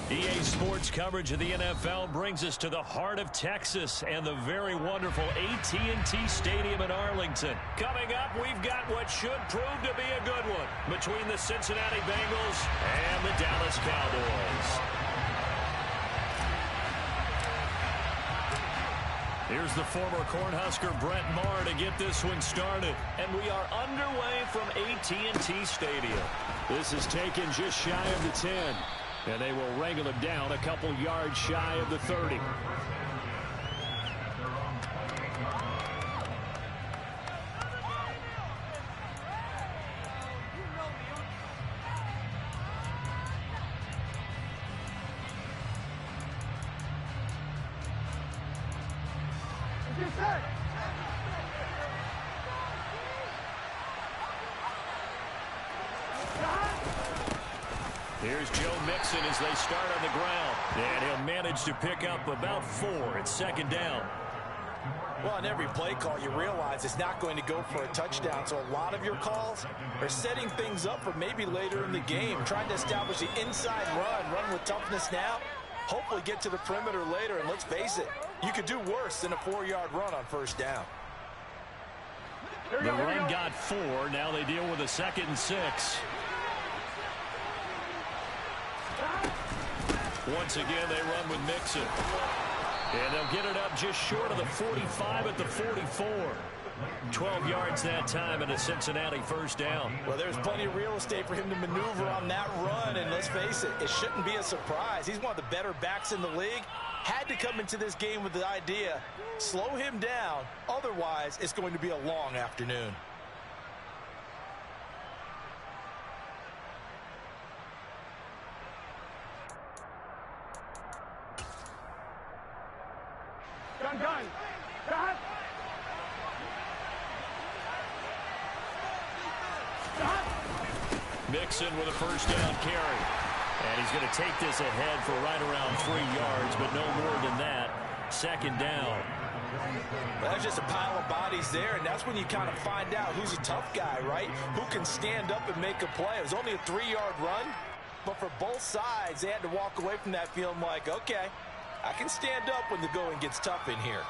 EA Sports coverage of the NFL brings us to the heart of Texas and the very wonderful AT&T Stadium in Arlington. Coming up, we've got what should prove to be a good one between the Cincinnati Bengals and the Dallas Cowboys. Here's the former Cornhusker Brett Maher to get this one started. And we are underway from AT&T Stadium. This is taken just shy of the 10. And they will wrangle him down a couple yards shy of the 30. Here's Joe Mixon as they start on the ground. And he'll manage to pick up about 4 at second down. Well, on every play call, you realize it's not going to go for a touchdown. So a lot of your calls are setting things up for maybe later in the game, trying to establish the inside run with toughness now, hopefully get to the perimeter later. And let's face it, you could do worse than a 4-yard run on first down. The run got 4. Now they deal with a 2nd and 6. Once again, they run with Mixon. And they'll get it up just short of the 45 at the 44. 12 yards that time and a Cincinnati first down. Well, there's plenty of real estate for him to maneuver on that run. And let's face it, it shouldn't be a surprise. He's one of the better backs in the league. Had to come into this game with the idea, slow him down. Otherwise, it's going to be a long afternoon. Mixon with a first down carry. And he's going to take this ahead for right around 3 yards, but no more than that. Second down. Well, there's just a pile of bodies there, and that's when you kind of find out who's a tough guy, right? Who can stand up and make a play. It was only a 3-yard run, but for both sides, they had to walk away from that feeling like, okay, I can stand up when the going gets tough in here.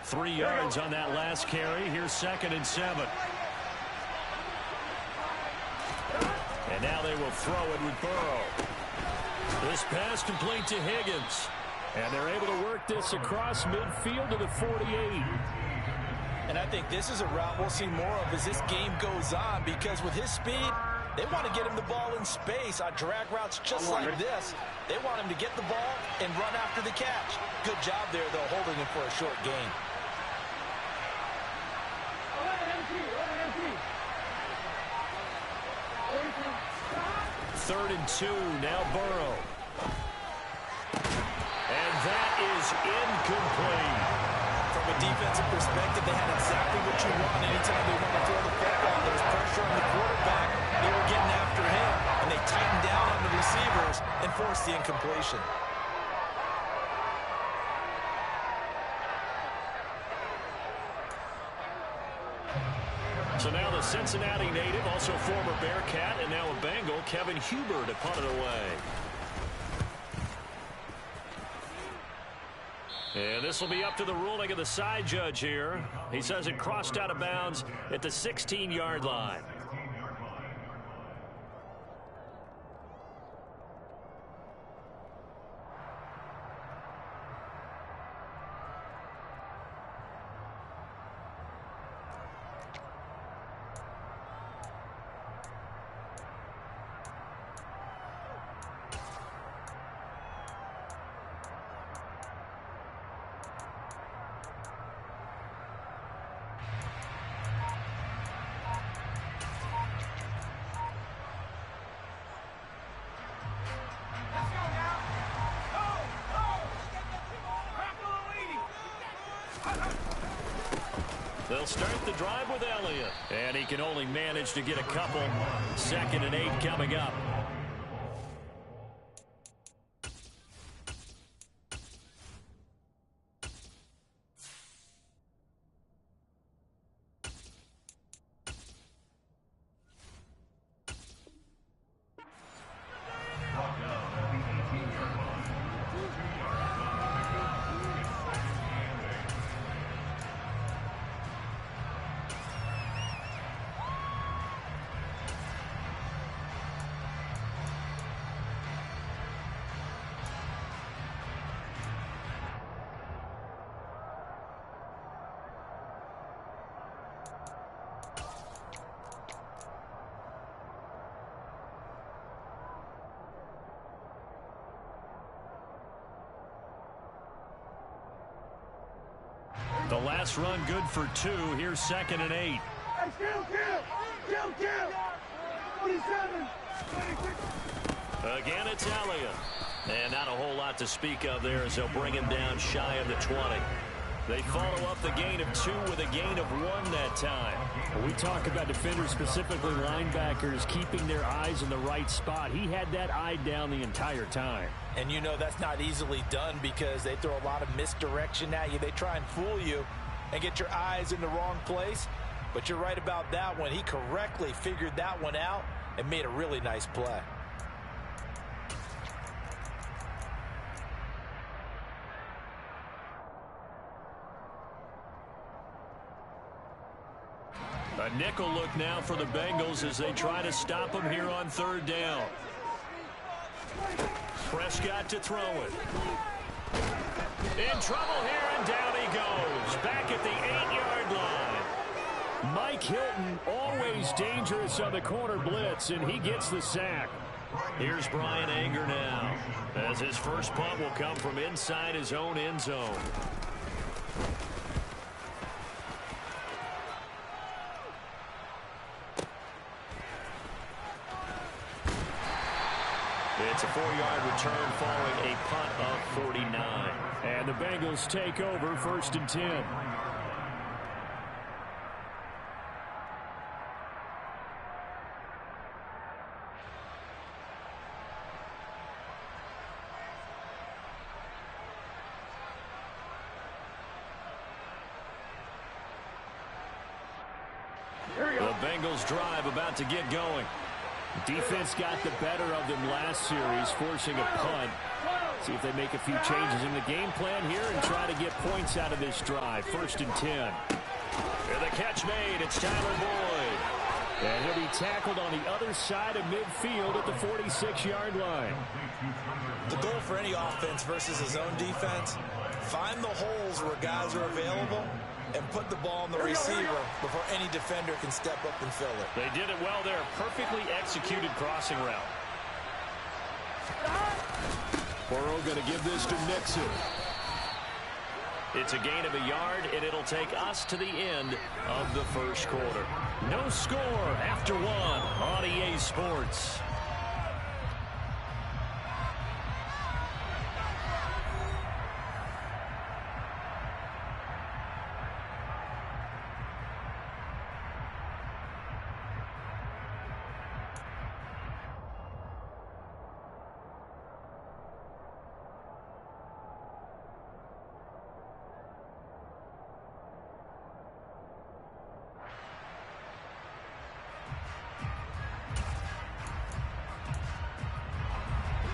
Three yards on that last carry. Here's 2nd and 7. And now they will throw it with Burrow. This pass complete to Higgins. And they're able to work this across midfield to the 48. And I think this is a route we'll see more of as this game goes on, because with his speed, they want to get him the ball in space on drag routes just like this. They want him to get the ball and run after the catch. Good job there, though, holding him for a short gain. Third and 2, now Burrow. And that is incomplete. From a defensive perspective, they had exactly what you want anytime they want to throw the football. There was pressure on the quarterback. They were getting after him, and they tightened down on the receivers and forced the incompletion. So now the Cincinnati native, also former Bearcat, and now a Bengal, Kevin Huber, to punt it away. And this will be up to the ruling of the side judge here. He says it crossed out of bounds at the 16-yard line. They'll start the drive with Elliott. And he can only manage to get a couple. 2nd and 8 coming up. The last run good for 2. Here's 2nd and 8. Again, it's Elliott. And not a whole lot to speak of there as they'll bring him down shy of the 20. They follow up the gain of 2 with a gain of 1 that time. When we talk about defenders, specifically linebackers, keeping their eyes in the right spot. He had that eye down the entire time. And you know that's not easily done because they throw a lot of misdirection at you. They try and fool you and get your eyes in the wrong place. But you're right about that one. He correctly figured that one out and made a really nice play. A nickel look now for the Bengals as they try to stop him here on 3rd down. Prescott to throw it. In trouble here, and down he goes. Back at the 8-yard line. Mike Hilton, always dangerous on the corner blitz, and he gets the sack. Here's Brian Anger now, as his first punt will come from inside his own end zone. It's a 4-yard return following a punt of 49. And the Bengals take over 1st and 10. The Bengals drive about to get going. Defense got the better of them last series, forcing a punt. See if they make a few changes in the game plan here and try to get points out of this drive. 1st and 10. And the catch made. It's Tyler Boyd. And he'll be tackled on the other side of midfield at the 46-yard line. The goal for any offense versus his own defense, find the holes where guys are available and put the ball on the receiver before any defender can step up and fill it. They did it well there. Perfectly executed crossing route. Burrow going to give this to Mixon. It's a gain of a yard, and it'll take us to the end of the first quarter. No score after 1 on EA Sports.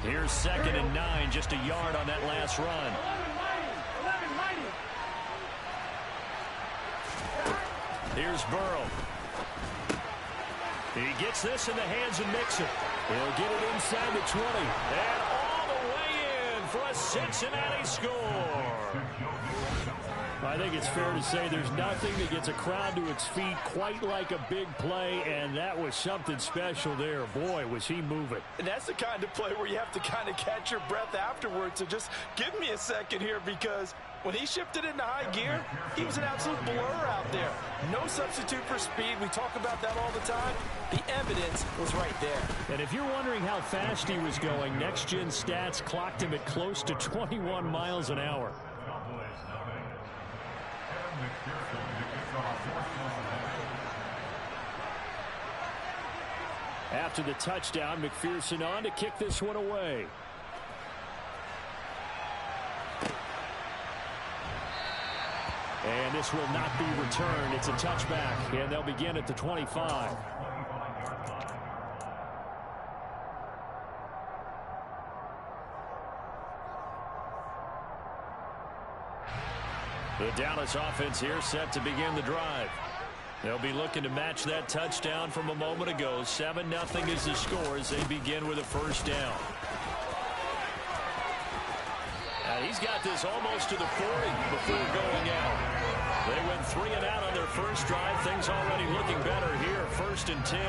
Here's 2nd and 9, just a yard on that last run. Here's Burrow. He gets this in the hands of Mixon. He'll get it inside the 20. And all the way in for a Cincinnati score. I think it's fair to say there's nothing that gets a crowd to its feet quite like a big play, and that was something special there. Boy, was he moving. And that's the kind of play where you have to kind of catch your breath afterwards. So just give me a second here, because when he shifted into high gear, he was an absolute blur out there. No substitute for speed. We talk about that all the time. The evidence was right there. And if you're wondering how fast he was going, Next Gen Stats clocked him at close to 21 miles an hour. After the touchdown, McPherson on to kick this one away. And this will not be returned. It's a touchback, and they'll begin at the 25. The Dallas offense here set to begin the drive. They'll be looking to match that touchdown from a moment ago. 7-0 is the score as they begin with a first down. He's got this almost to the 40 before going out. They went 3 and out on their first drive. Things already looking better here. 1st and 10.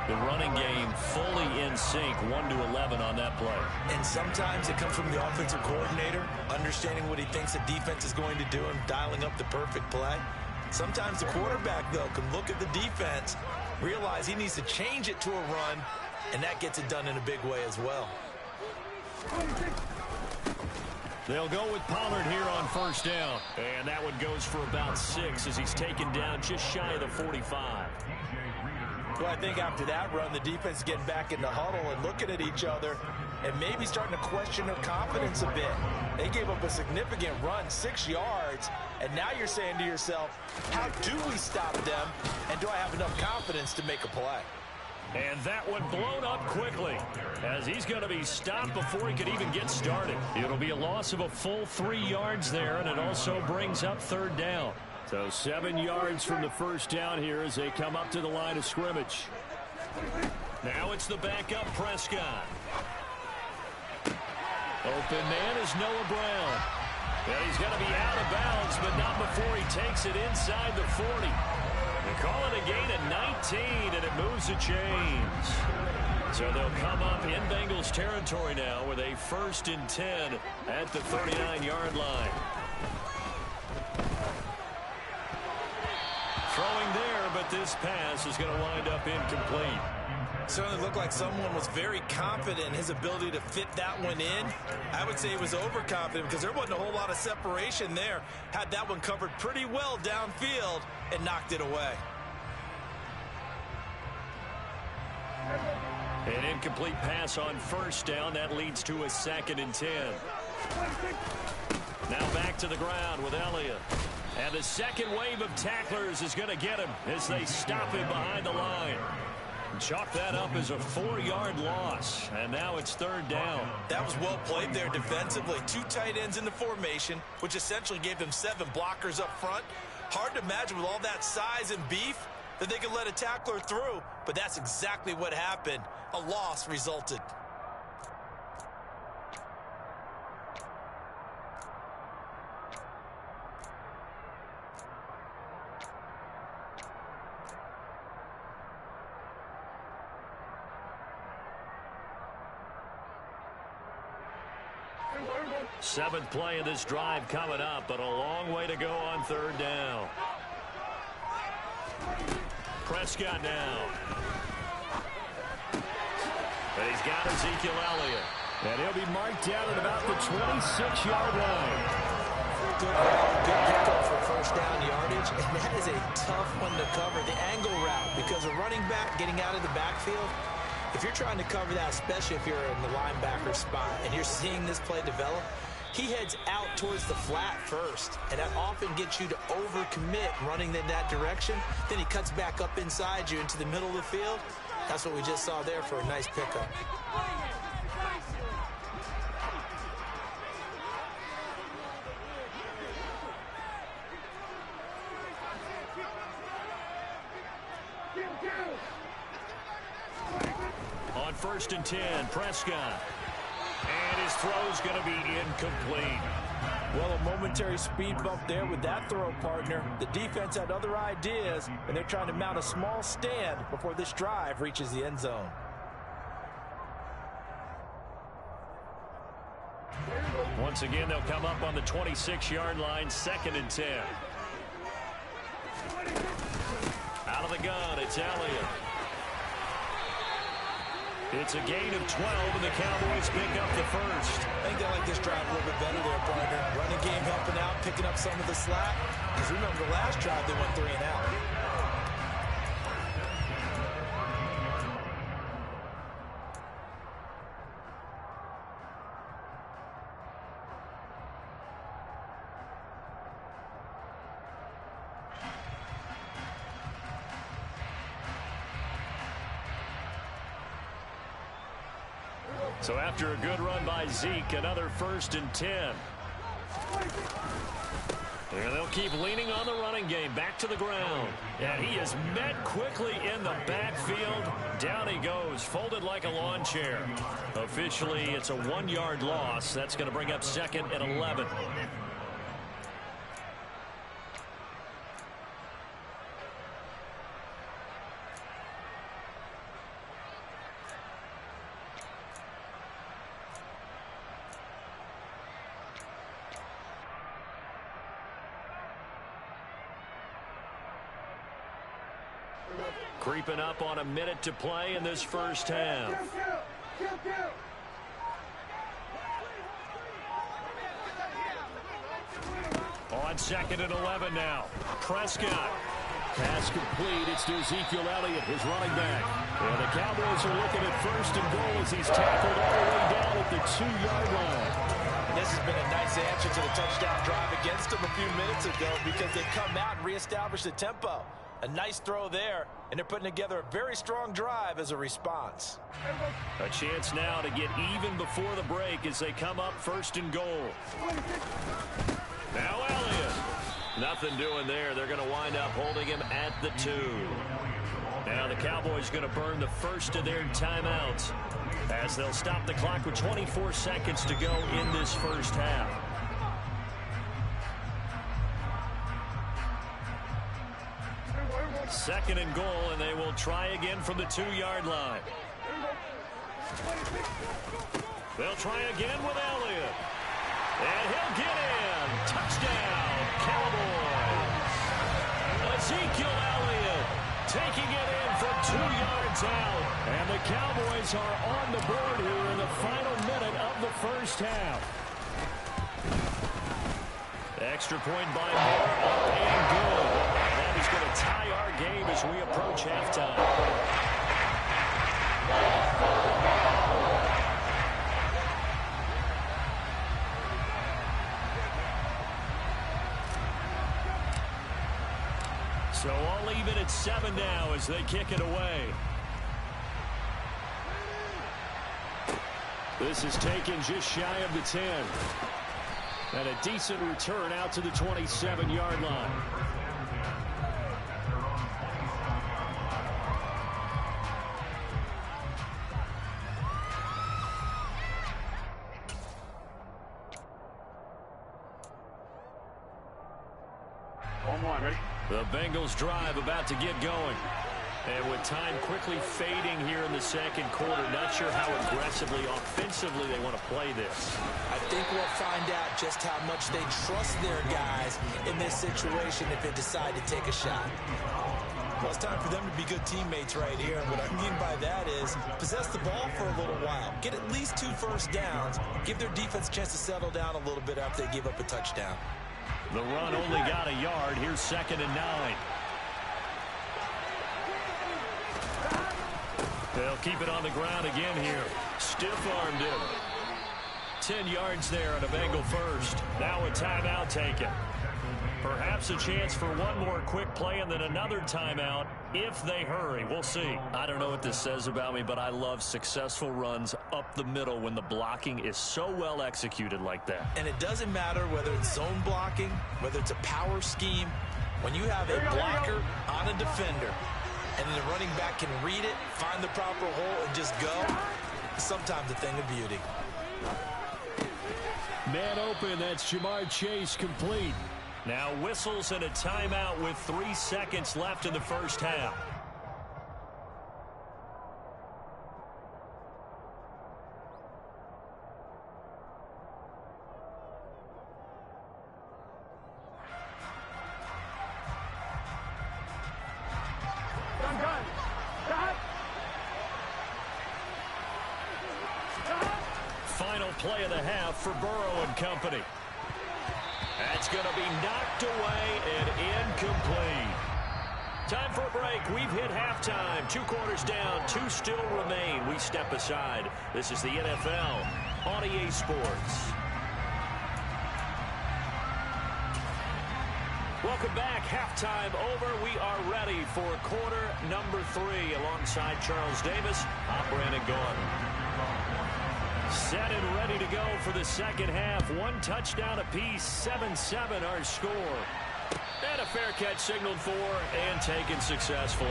The running game fully in sync, 1-11 on that play. And sometimes it comes from the offensive coordinator, understanding what he thinks the defense is going to do and dialing up the perfect play. Sometimes the quarterback, though, can look at the defense, realize he needs to change it to a run, and that gets it done in a big way as well. They'll go with Pollard here on first down. And that one goes for about 6 as he's taken down just shy of the 45. Well, I think after that run, the defense is getting back in the huddle and looking at each other and maybe starting to question their confidence a bit. They gave up a significant run, 6 yards, and now you're saying to yourself, how do we stop them, and do I have enough confidence to make a play? And that one blown up quickly as he's going to be stopped before he could even get started. It'll be a loss of a full 3 yards there, and it also brings up third down. So 7 yards from the first down here as they come up to the line of scrimmage. Now it's the backup Prescott. Open man is Noah Brown. And he's going to be out of bounds, but not before he takes it inside the 40. They call it a gain of 19, and it moves the chains. So they'll come up in Bengals territory now with a 1st and 10 at the 39-yard line. Throwing there, but this pass is going to wind up incomplete. Certainly looked like someone was very confident in his ability to fit that one in. I would say he was overconfident because there wasn't a whole lot of separation there. Had that one covered pretty well downfield and knocked it away. An incomplete pass on first down. That leads to a 2nd and 10. Now back to the ground with Elliott. And the second wave of tacklers is going to get him as they stop him behind the line. Chalk that up as a 4-yard loss, and now it's third down. That was well played there defensively. 2 tight ends in the formation, which essentially gave them 7 blockers up front. Hard to imagine with all that size and beef that they could let a tackler through, but that's exactly what happened. A loss resulted. Seventh play of this drive coming up, but a long way to go on third down. Prescott now. And he's got Ezekiel Elliott. And he'll be marked down at about the 26-yard line. Good pickup for first down yardage, and that is a tough one to cover. The angle route, because a running back getting out of the backfield, if you're trying to cover that, especially if you're in the linebacker spot and you're seeing this play develop, he heads out towards the flat first, and that often gets you to overcommit running in that direction. Then he cuts back up inside you into the middle of the field. That's what we just saw there for a nice pickup. On 1st and 10, Prescott. And his throw's going to be incomplete. Well, a momentary speed bump there with that throw partner. The defense had other ideas, and they're trying to mount a small stand before this drive reaches the end zone. Once again, they'll come up on the 26-yard line, 2nd and 10. Out of the gun, it's Elliott. It's a gain of 12, and the Cowboys pick up the first. I think they like this drive a little bit better there, partner. Running game helping out, picking up some of the slack. Because remember, the last drive, they went 3 and out. So after a good run by Zeke, another 1st and 10. And they'll keep leaning on the running game. Back to the ground. And he is met quickly in the backfield. Down he goes, folded like a lawn chair. Officially, it's a 1-yard loss. That's going to bring up 2nd and 11. Creeping up on a minute to play in this first half. On 2nd and 11 now. Prescott. Pass complete. It's to Ezekiel Elliott, his running back. And the Cowboys are looking at 1st and goal as he's tackled all the way down at the 2-yard line. This has been a nice answer to the touchdown drive against them a few minutes ago because they come out and reestablish the tempo. A nice throw there, and they're putting together a very strong drive as a response. A chance now to get even before the break as they come up 1st and goal. Now Elliott. Nothing doing there. They're going to wind up holding him at the 2. Now the Cowboys going to burn the first of their timeouts as they'll stop the clock with 24 seconds to go in this first half. Second and goal, and they will try again from the 2-yard line. They'll try again with Elliott. And he'll get in. Touchdown, Cowboys. Ezekiel Elliott taking it in from 2 yards out. And the Cowboys are on the board here in the final minute of the first half. Extra point by Moore, up and good. That is going to tie our game as we approach halftime. So all even at 7 now as they kick it away. This is taken just shy of the 10. And a decent return out to the 27-yard line. The Bengals drive about to get going. And with time quickly fading here in the second quarter, not sure how aggressively, offensively they want to play this. I think we'll find out just how much they trust their guys in this situation if they decide to take a shot. Well, it's time for them to be good teammates right here. And what I mean by that is possess the ball for a little while. Get at least 2 first downs. Give their defense a chance to settle down a little bit after they give up a touchdown. The run only got a yard. Here's 2nd and 9. They'll keep it on the ground again here. Stiff-armed him. 10 yards there on a Bengal first. Now a timeout taken. Perhaps a chance for one more quick play and then another timeout if they hurry. We'll see. I don't know what this says about me, but I love successful runs up the middle when the blocking is so well executed like that. And it doesn't matter whether it's zone blocking, whether it's a power scheme. When you have a blocker on a defender and the running back can read it, find the proper hole, and just go, sometimes a thing of beauty. Man open, that's Jamar Chase complete. Now whistles and a timeout with 3 seconds left in the first half. Final play of the half for Burrow and company. That's going to be knocked away and incomplete. Time for a break. We've hit halftime. 2 quarters down. 2 still remain. We step aside. This is the NFL on EA Sports. Welcome back. Halftime over. We are ready for quarter number 3 alongside Charles Davis. I'm Brandon Gaudin. Set and ready to go for the second half. 1 touchdown apiece, 7-7 our score. And a fair catch signaled for and taken successfully.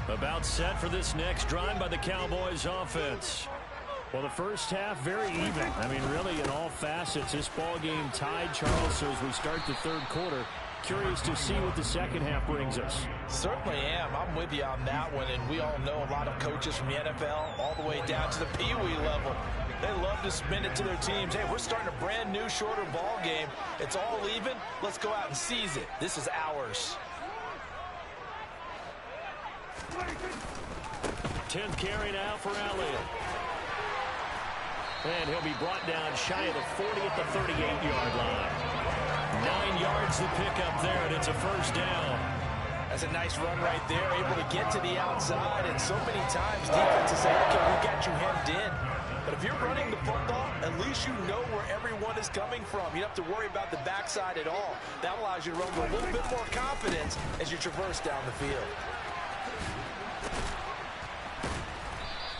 About set for this next drive by the Cowboys offense. Well, the first half, very even. I mean, really, in all facets, this ball game tied, Charles. So as we start the third quarter, curious to see what the second half brings us. Certainly am. I'm with you on that one. And we all know a lot of coaches from the NFL all the way down to the Pee-wee level. They love to spin it to their teams. Hey, we're starting a brand new, shorter ball game. It's all even. Let's go out and seize it. This is ours. 10th carry now for Elliott. And he'll be brought down shy of the 40 at the 38-yard line. 9 yards to pick up there, and it's a first down. That's a nice run right there, able to get to the outside. And so many times defenses say, okay, we got you hemmed in. But if you're running the football, at least you know where everyone is coming from. You don't have to worry about the backside at all. That allows you to run with a little bit more confidence as you traverse down the field.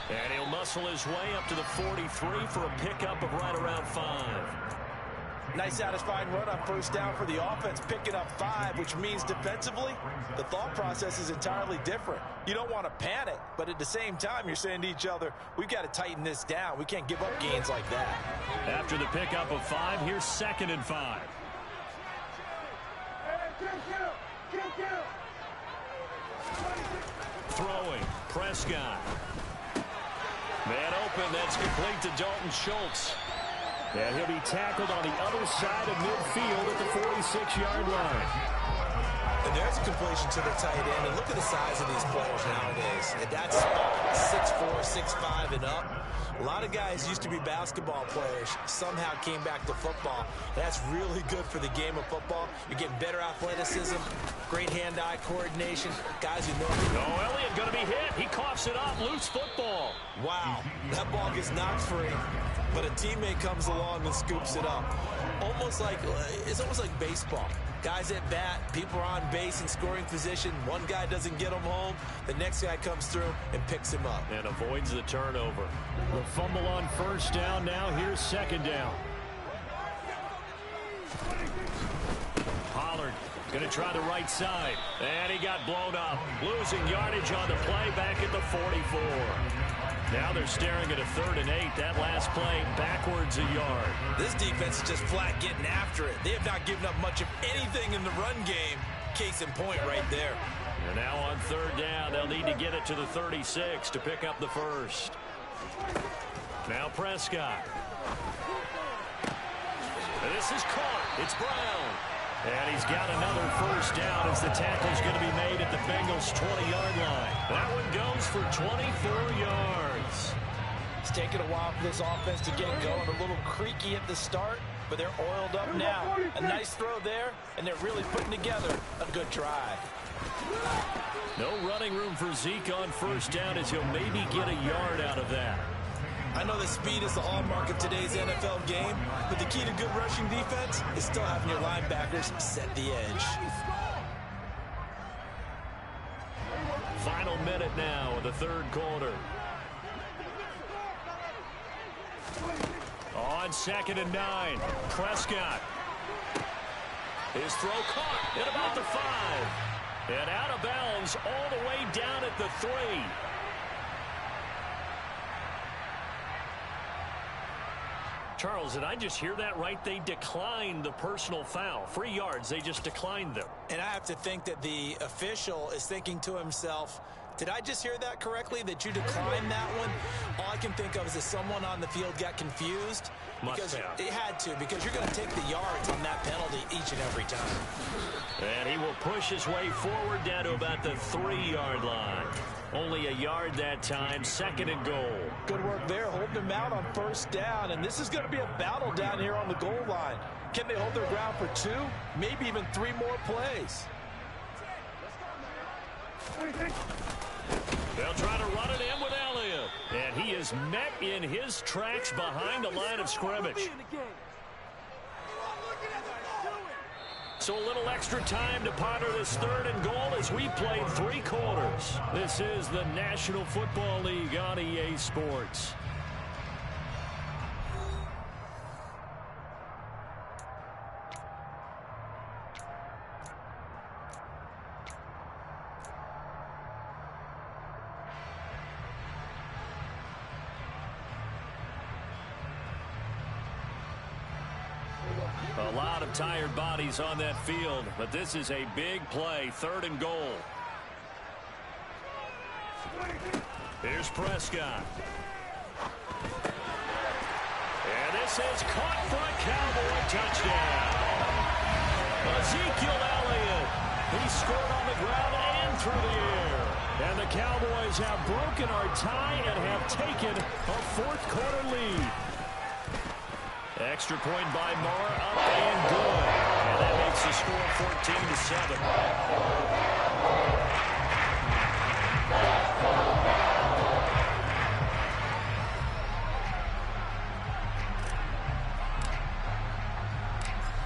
And he'll muscle his way up to the 43 for a pickup of right around 5. Nice satisfying run on first down for the offense, picking up 5, which means defensively, the thought process is entirely different. You don't want to panic, but at the same time, you're saying to each other, we've got to tighten this down. We can't give up gains like that. After the pickup of 5, here's 2nd and 5. Throwing, Prescott. Man open, that's complete to Dalton Schultz. And he'll be tackled on the other side of midfield at the 46-yard line. And there's a completion to the tight end. And look at the size of these players nowadays. And that's 6'4", 6'5", and up. A lot of guys used to be basketball players, somehow came back to football. That's really good for the game of football. You're getting better athleticism, great hand-eye coordination. Guys who know. Oh, Elliott going to be hit. He coughs it up. Loose football. Wow, that ball gets knocked free, but a teammate comes along and scoops it up. It's almost like baseball. Guys at bat, people are on base in scoring position. One guy doesn't get him home. The next guy comes through and picks him up. And avoids the turnover. The fumble on first down now. Here's 2nd down. Pollard going to try the right side. And he got blown up. Losing yardage on the play back at the 44. Now they're staring at a 3rd and 8. That last play backwards a yard. This defense is just flat getting after it. They have not given up much of anything in the run game. Case in point right there. And now on 3rd down, they'll need to get it to the 36 to pick up the first. Now Prescott. This is caught. It's Brown. And he's got another first down as the tackle's going to be made at the Bengals' 20-yard line. That one goes for 24 yards. It's taken a while for this offense to get going. A little creaky at the start, but they're oiled up now. A nice throw there, and they're really putting together a good drive. No running room for Zeke on first down as he'll maybe get a yard out of that. I know that speed is the hallmark of today's NFL game, but the key to good rushing defense is still having your linebackers set the edge. Final minute now of the third quarter. On 2nd and 9, Prescott. His throw caught at about the 5. And out of bounds all the way down at the 3. Charles, did I just hear that right? They declined the personal foul. 3 yards, they just declined them. And I have to think that the official is thinking to himself, did I just hear that correctly, that you declined that one? All I can think of is that someone on the field got confused. Because it had to, because you're going to take the yards on that penalty each and every time. And he will push his way forward down to about the 3-yard line. Only a yard that time, 2nd and goal. Good work there, holding them out on first down. And this is going to be a battle down here on the goal line. Can they hold their ground for 2, maybe even 3 more plays? They'll try to run it in with Elliott. And he is met in his tracks behind the line of scrimmage. So a little extra time to ponder this 3rd and goal as we played 3 quarters. This is the National Football League on EA Sports. A lot of tired bodies on that field, but this is a big play, 3rd and goal. Here's Prescott. And this is caught for a Cowboy touchdown. Ezekiel Elliott. He scored on the ground and through the air. And the Cowboys have broken our tie and have taken a 4th quarter lead. Extra point by Moore, up and good. And that makes the score 14-7.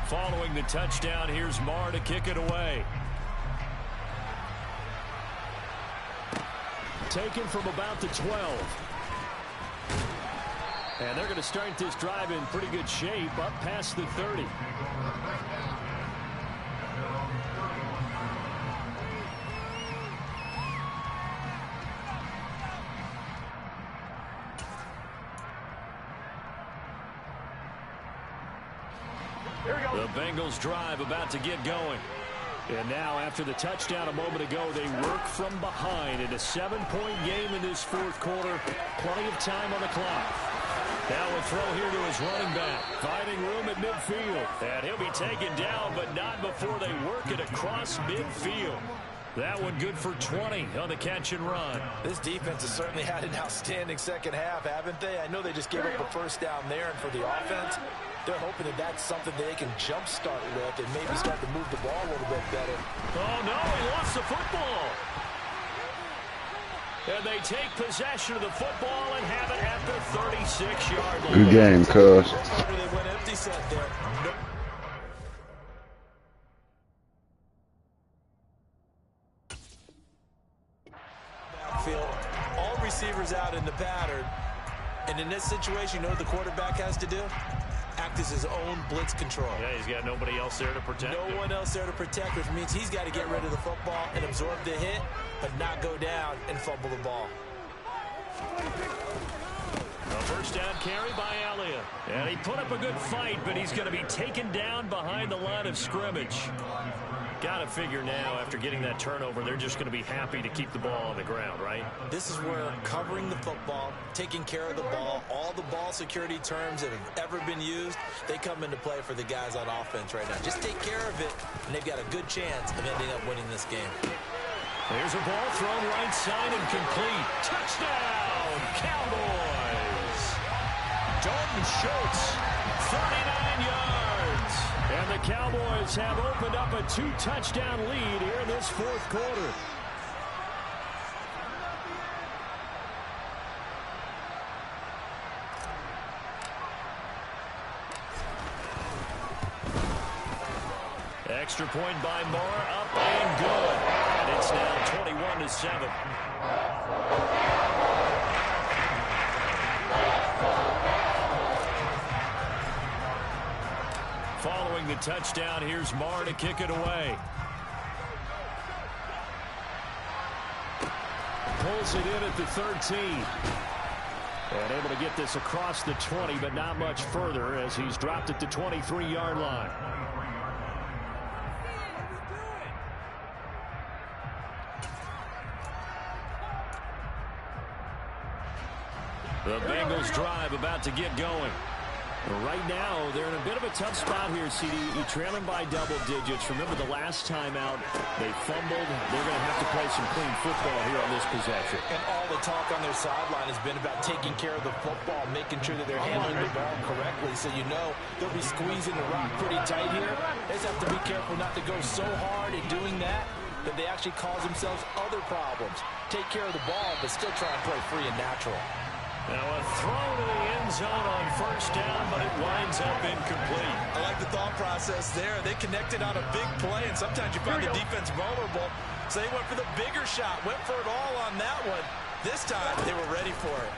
Following the touchdown, here's Moore to kick it away. Taken from about the 12. And they're going to start this drive in pretty good shape, up past the 30. The Bengals drive about to get going. And now, after the touchdown a moment ago, they work from behind in a 7-point game in this 4th quarter. Plenty of time on the clock. Now a throw here to his running back. Finding room at midfield. And he'll be taken down, but not before they work it across midfield. That one good for 20 on the catch and run. This defense has certainly had an outstanding second half, haven't they? I know they just gave up a first down there, and for the offense, they're hoping that that's something they can jumpstart with and maybe start to move the ball a little bit better. Oh, no, he lost the football. And they take possession of the football and have it at the 36-yard line. Good game, cuz. They went empty set there. Nope. Backfield, all receivers out in the pattern. And in this situation, you know what the quarterback has to do? Act as his own blitz control. Yeah, he's got nobody else there to protect him. No one else there to protect, which means he's got to get rid of the football and absorb the hit, but not go down and fumble the ball. A first down carry by Elliott. And he put up a good fight, but he's going to be taken down behind the line of scrimmage. Got to figure now, after getting that turnover, they're just going to be happy to keep the ball on the ground, right? This is where covering the football, taking care of the ball, all the ball security terms that have ever been used, they come into play for the guys on offense right now. Just take care of it, and they've got a good chance of ending up winning this game. There's a ball thrown right side and complete. Touchdown, Cowboys! Dalton Schultz, 39 yards. And the Cowboys have opened up a 2-touchdown lead here in this 4th quarter. Extra point by Moore, up and good. And it's now 21-7. Following the touchdown, here's Moore to kick it away. Pulls it in at the 13. And able to get this across the 20, but not much further as he's dropped at the 23-yard line. The Bengals drive about to get going. Right now, they're in a bit of a tough spot here, CD. You're trailing by double digits. Remember the last time out, they fumbled. They're going to have to play some clean football here on this possession. And all the talk on their sideline has been about taking care of the football, making sure that they're handling the ball correctly. So you know they'll be squeezing the rock pretty tight here. They just have to be careful not to go so hard in doing that they actually cause themselves other problems. Take care of the ball, but still try and play free and natural. Now a throw to the end zone on first down, but it winds up incomplete. I like the thought process there. They connected on a big play, and sometimes you find the defense vulnerable. So they went for the bigger shot, went for it all on that one. This time, they were ready for it.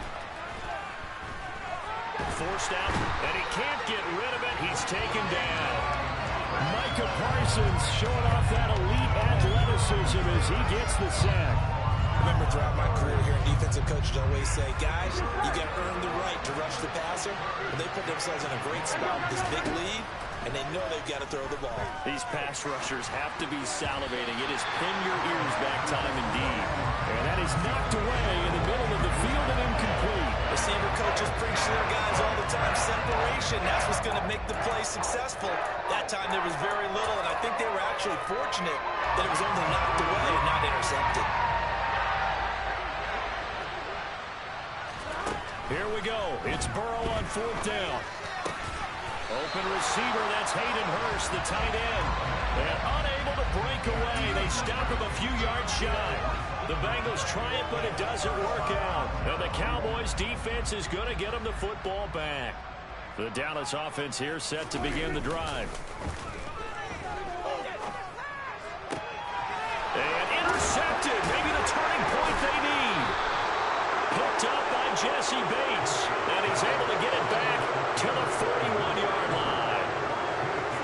Forced out, and he can't get rid of it. He's taken down. Micah Parsons showing off that elite athleticism as he gets the sack. I remember throughout my career here, defensive coaches always say, guys, you got to earn the right to rush the passer. When they put themselves in a great spot with this big lead, and they know they've got to throw the ball. These pass rushers have to be salivating. It is pin your ears back time indeed. And that is knocked away in the middle of the field and incomplete. Receiver coaches preach to their guys all the time. Separation, that's what's going to make the play successful. That time there was very little, and I think they were actually fortunate that it was only knocked away and not intercepted. Here we go. It's Burrow on 4th down. Open receiver, that's Hayden Hurst, the tight end. And unable to break away. They stop him a few yards shy. The Bengals try it, but it doesn't work out. And the Cowboys defense is going to get them the football back. The Dallas offense here set to begin the drive. And intercepted. Maybe the turning point they need. Picked up by Jesse Bates. And he's able to get it back to the 41-yard line.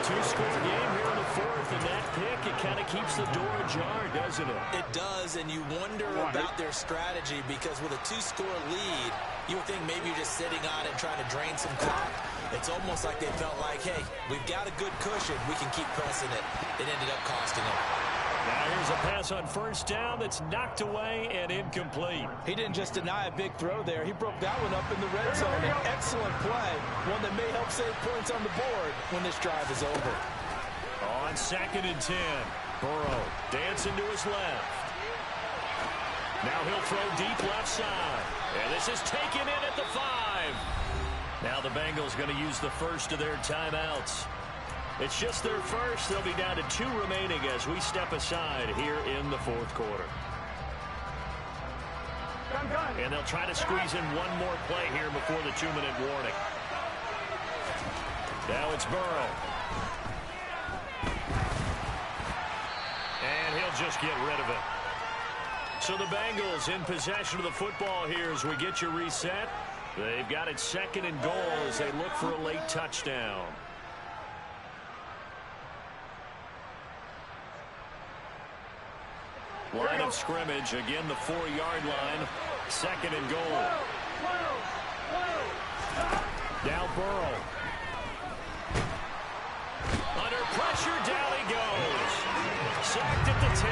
Two-score game here in the 4th, and that pick, it kind of keeps the door ajar, doesn't it? It does, and you wonder about their strategy because with a 2-score lead, you would think maybe you're just sitting on it and trying to drain some clock. It's almost like they felt like, hey, we've got a good cushion. We can keep pressing it. It ended up costing them. Now here's a pass on 1st down that's knocked away and incomplete. He didn't just deny a big throw there. He broke that one up in the red zone. An excellent play, one that may help save points on the board when this drive is over. On 2nd and 10, Burrow dancing to his left. Now he'll throw deep left side. And this is taken in at the 5. Now the Bengals going to use the first of their timeouts. It's just their first. They'll be down to 2 remaining as we step aside here in the 4th quarter. And they'll try to squeeze in one more play here before the 2-minute warning. Now it's Burrow. And he'll just get rid of it. So the Bengals in possession of the football here as we get you reset. They've got it 2nd and goal as they look for a late touchdown. Line of scrimmage, again the 4-yard line, 2nd and goal. Now Burrow. Under pressure, down he goes. Sacked at the 10.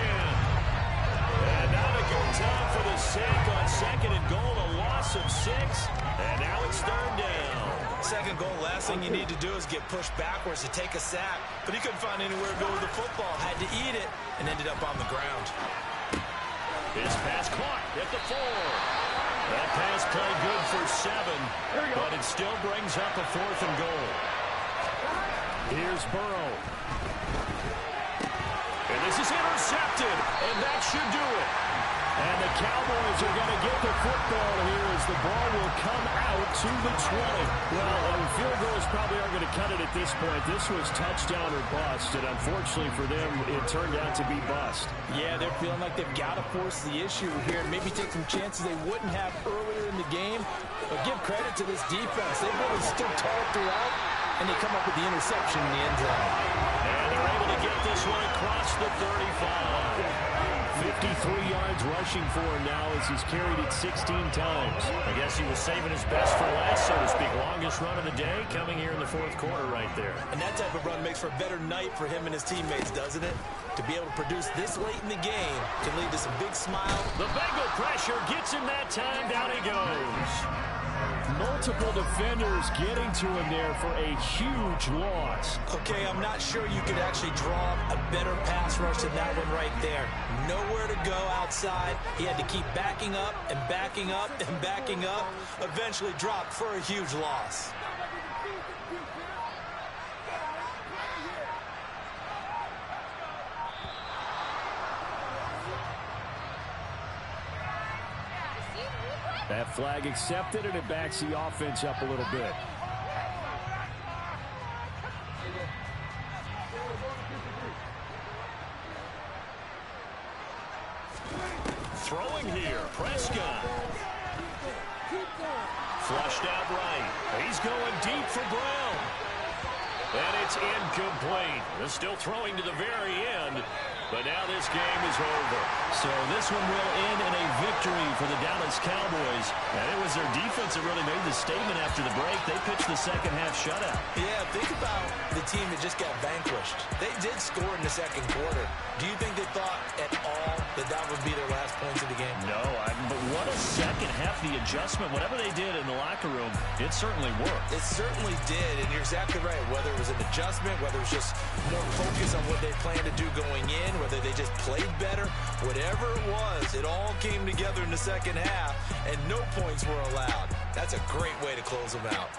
And not a good time for the sack on 2nd and goal, a loss of 6. And now it's 3rd down. 2nd goal, last thing you need to do is get pushed backwards to take a sack. But he couldn't find anywhere to go with the football. Had to eat it and ended up on the ground. His pass caught at the 4. That pass played good for 7, but it still brings up a 4th and goal. Here's Burrow. And this is intercepted, and that should do it. And the Cowboys are going to get the football here as the ball will come out to the 20. Well, field goals probably aren't going to cut it at this point. This was touchdown or bust, and unfortunately for them, it turned out to be bust. Yeah, they're feeling like they've got to force the issue here and maybe take some chances they wouldn't have earlier in the game. But give credit to this defense. They've really stood tall throughout, and they come up with the interception in the end zone. And they're able to get this one across the 35. 53 yards rushing for him now as he's carried it 16 times. I guess he was saving his best for last, so to speak. Longest run of the day coming here in the 4th quarter right there. And that type of run makes for a better night for him and his teammates, doesn't it? To be able to produce this late in the game can lead to some big smile. The Bengal pressure gets him that time. Down he goes. Multiple defenders getting to him there for a huge loss. Okay, I'm not sure you could actually draw a better pass rush than that one right there. Nowhere to go outside. He had to keep backing up and backing up and backing up. Eventually dropped for a huge loss. That flag accepted, and it backs the offense up a little bit. Throwing here, Prescott. Flushed out right. He's going deep for Brown. And it's incomplete. They're still throwing to the very end. But now this game is over. So this one will end in a victory for the Dallas Cowboys. And it was their defense that really made the statement after the break. They pitched the second half shutout. Yeah, think about the team that just got vanquished. They did score in the second quarter. Do you think they thought at all that that would be their last points of the game? No, but what a second half. The adjustment, whatever they did in the locker room, it certainly worked. It certainly did, and you're exactly right. Whether it was an adjustment, whether it was just more focus on what they planned to do going in, whether they just played better, whatever it was, it all came together in the second half, and no points were allowed. That's a great way to close them out.